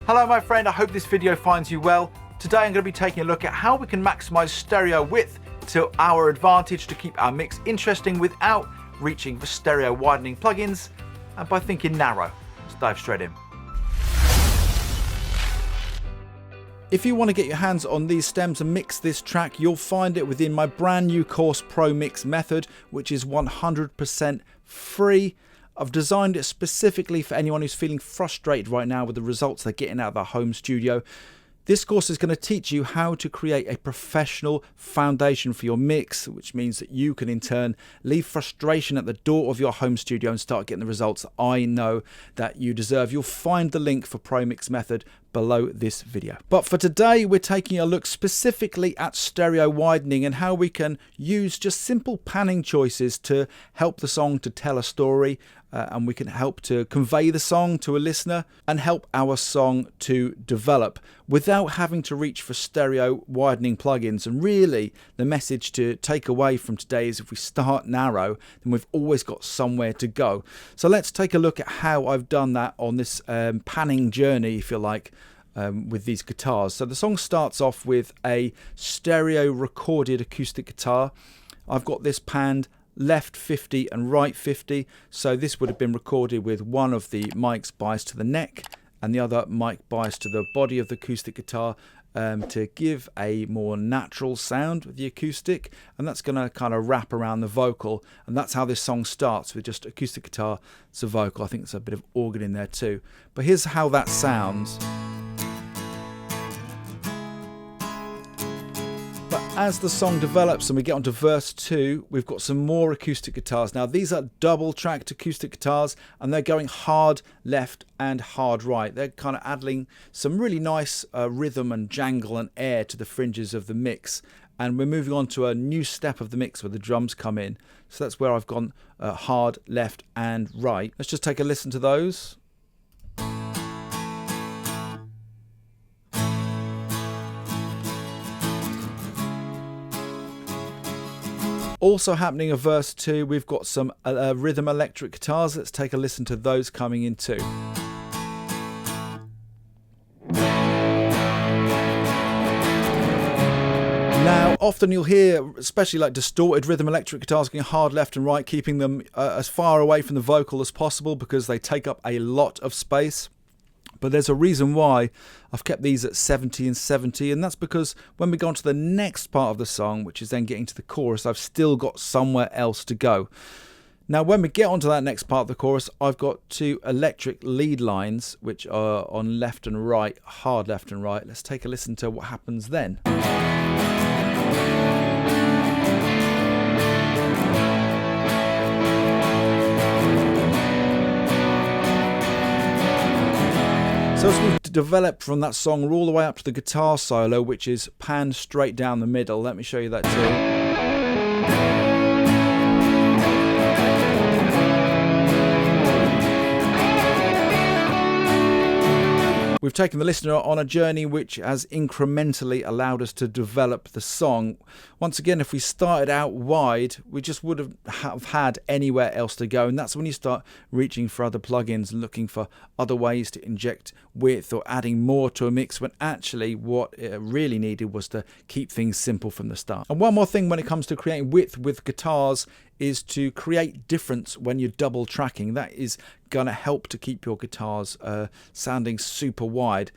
Hello my friend, I hope this video finds you well. Today I'm going to be taking a look at how we can maximize stereo width to our advantage to keep our mix interesting without reaching for stereo widening plugins and by thinking narrow. Let's dive straight in. If you want to get your hands on these stems and mix this track, you'll find it within my brand new course Pro Mix Method, which is 100% free. I've designed it specifically for anyone who's feeling frustrated right now with the results they're getting out of their home studio. This course is going to teach you how to create a professional foundation for your mix, which means that you can in turn leave frustration at the door of your home studio and start getting the results that I know that you deserve. You'll find the link for Pro Mix Method below this video. But for today, we're taking a look specifically at stereo widening and how we can use just simple panning choices to help the song to tell a story, and we can help to convey the song to a listener and help our song to develop without having to reach for stereo widening plugins. And really the message to take away from today is if we start narrow, then we've always got somewhere to go. So let's take a look at how I've done that on this panning journey, if you like, with these guitars. So the song starts off with a stereo recorded acoustic guitar. I've got this panned left 50 and right 50, so this would have been recorded with one of the mics biased to the neck and the other mic biased to the body of the acoustic guitar to give a more natural sound with the acoustic, and that's going to kind of wrap around the vocal, and that's how this song starts, with just acoustic guitar, it's a vocal. I think there's a bit of organ in there too, but here's how that sounds. But as the song develops and we get onto verse 2, we've got some more acoustic guitars. Now these are double tracked acoustic guitars and they're going hard left and hard right. They're kind of adding some really nice rhythm and jangle and air to the fringes of the mix. And we're moving on to a new step of the mix where the drums come in. So that's where I've gone hard left and right. Let's just take a listen to those. Also happening in verse 2, we've got some rhythm electric guitars. Let's take a listen to those coming in too. Now, often you'll hear, especially like distorted rhythm electric guitars going hard left and right, keeping them as far away from the vocal as possible because they take up a lot of space. But there's a reason why I've kept these at 70 and 70, and that's because when we go on to the next part of the song, which is then getting to the chorus, I've still got somewhere else to go. Now when we get onto that next part of the chorus, I've got two electric lead lines which are on left and right, hard left and right. Let's take a listen to what happens then. So as we've developed from that song, we're all the way up to the guitar solo, which is panned straight down the middle. Let me show you that too. We've taken the listener on a journey which has incrementally allowed us to develop the song. Once again, if we started out wide, we just would have had anywhere else to go. And that's when you start reaching for other plugins and looking for other ways to inject width or adding more to a mix, when actually what it really needed was to keep things simple from the start. And one more thing when it comes to creating width with guitars is to create difference when you're double tracking. That is going to help to keep your guitars sounding super wide.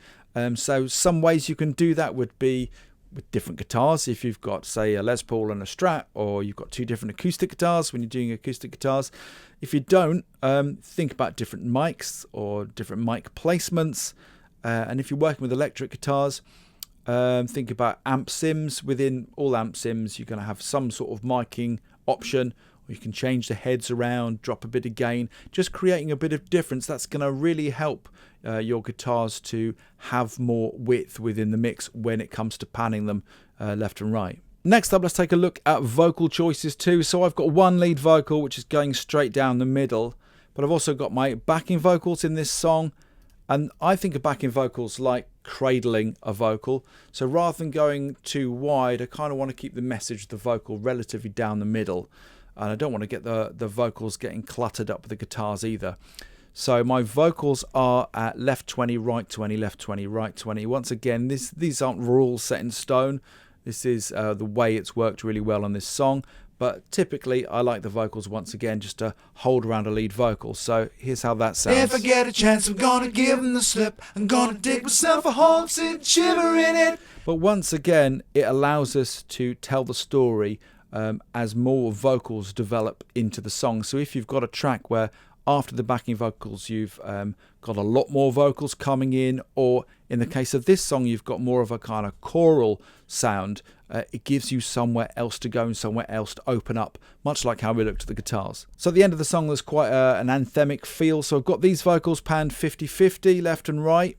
So some ways you can do that would be with different guitars. If you've got, say, a Les Paul and a Strat, or you've got two different acoustic guitars when you're doing acoustic guitars. If you don't, think about different mics or different mic placements. And if you're working with electric guitars, think about amp sims. Within all amp sims, you're going to have some sort of miking option, or you can change the heads around, drop a bit of gain, just creating a bit of difference. That's going to really help your guitars to have more width within the mix when it comes to panning them left and right. Next up, let's take a look at vocal choices too. So I've got one lead vocal which is going straight down the middle, but I've also got my backing vocals in this song, and I think of backing vocals like cradling a vocal. So rather than going too wide, I kind of want to keep the message of the vocal relatively down the middle, and I don't want to get the vocals getting cluttered up with the guitars either. So my vocals are at left 20, right 20, left 20, right 20. Once again, these aren't rules set in stone. This is the way it's worked really well on this song. But typically, I like the vocals, once again, just to hold around a lead vocal. So here's how that sounds. If I get a chance, I'm gonna give him the slip. I'm gonna dig myself a hole, sit shiver in it. But once again, it allows us to tell the story as more vocals develop into the song. So if you've got a track where after the backing vocals you've got a lot more vocals coming in, or in the case of this song you've got more of a kind of choral sound, it gives you somewhere else to go and somewhere else to open up, much like how we looked at the guitars. So at the end of the song there's quite an anthemic feel. So I've got these vocals panned 50-50 left and right.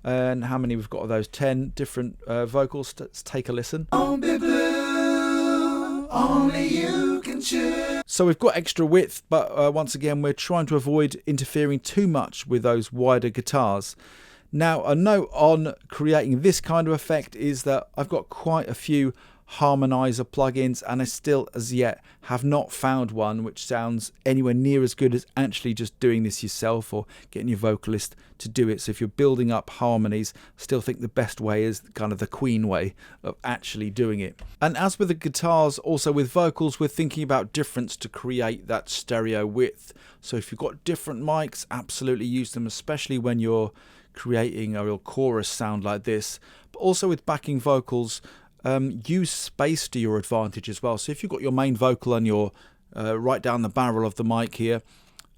And how many we've got of those? 10 different vocals. Let's take a listen. Don't be blue, only you can choose. So we've got extra width, but once again we're trying to avoid interfering too much with those wider guitars. Now, a note on creating this kind of effect is that I've got quite a few harmonizer plugins, and I still as yet have not found one which sounds anywhere near as good as actually just doing this yourself or getting your vocalist to do it. So if you're building up harmonies, I still think the best way is kind of the Queen way of actually doing it. And as with the guitars, also with vocals, we're thinking about difference to create that stereo width. So if you've got different mics, absolutely use them, especially when you're creating a real chorus sound like this. But also with backing vocals, use space to your advantage as well. So if you've got your main vocal and you're right down the barrel of the mic here,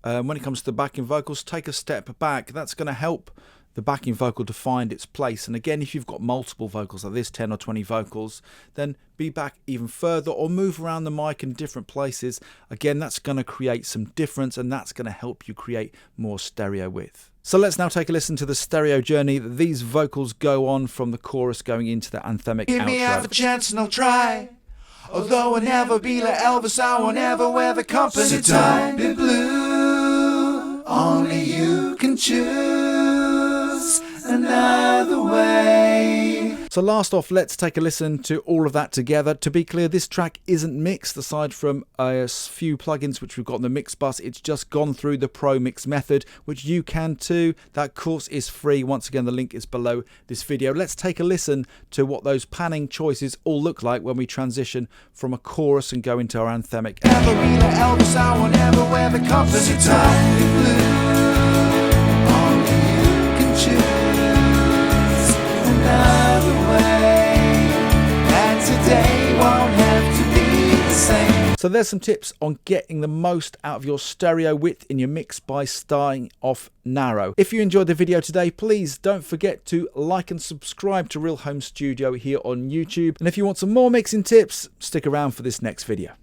when it comes to the backing vocals, take a step back. That's going to help the backing vocal to find its place. And again, if you've got multiple vocals like this, 10 or 20 vocals, then be back even further or move around the mic in different places. Again, that's going to create some difference, and that's going to help you create more stereo width. So let's now take a listen to the stereo journey that these vocals go on from the chorus going into the anthemic outro. Give me half a chance and I'll try. Although I'll never be like Elvis, I won't ever wear the company tie. Be blue, only you can choose another way. So last off, let's take a listen to all of that together. To be clear, this track isn't mixed aside from a few plugins which we've got on the mix bus. It's just gone through the Pro Mix method, which you can too. That course is free. Once again, the link is below this video. Let's take a listen to what those panning choices all look like when we transition from a chorus and go into our anthemic. Never be like Elvis, I won't ever wear the company tie. Be blue, only you can choose another way, and today won't have to be the same. So there's some tips on getting the most out of your stereo width in your mix by starting off narrow. If you enjoyed the video today, please don't forget to like and subscribe to Real Home Studio here on YouTube. And if you want some more mixing tips, stick around for this next video.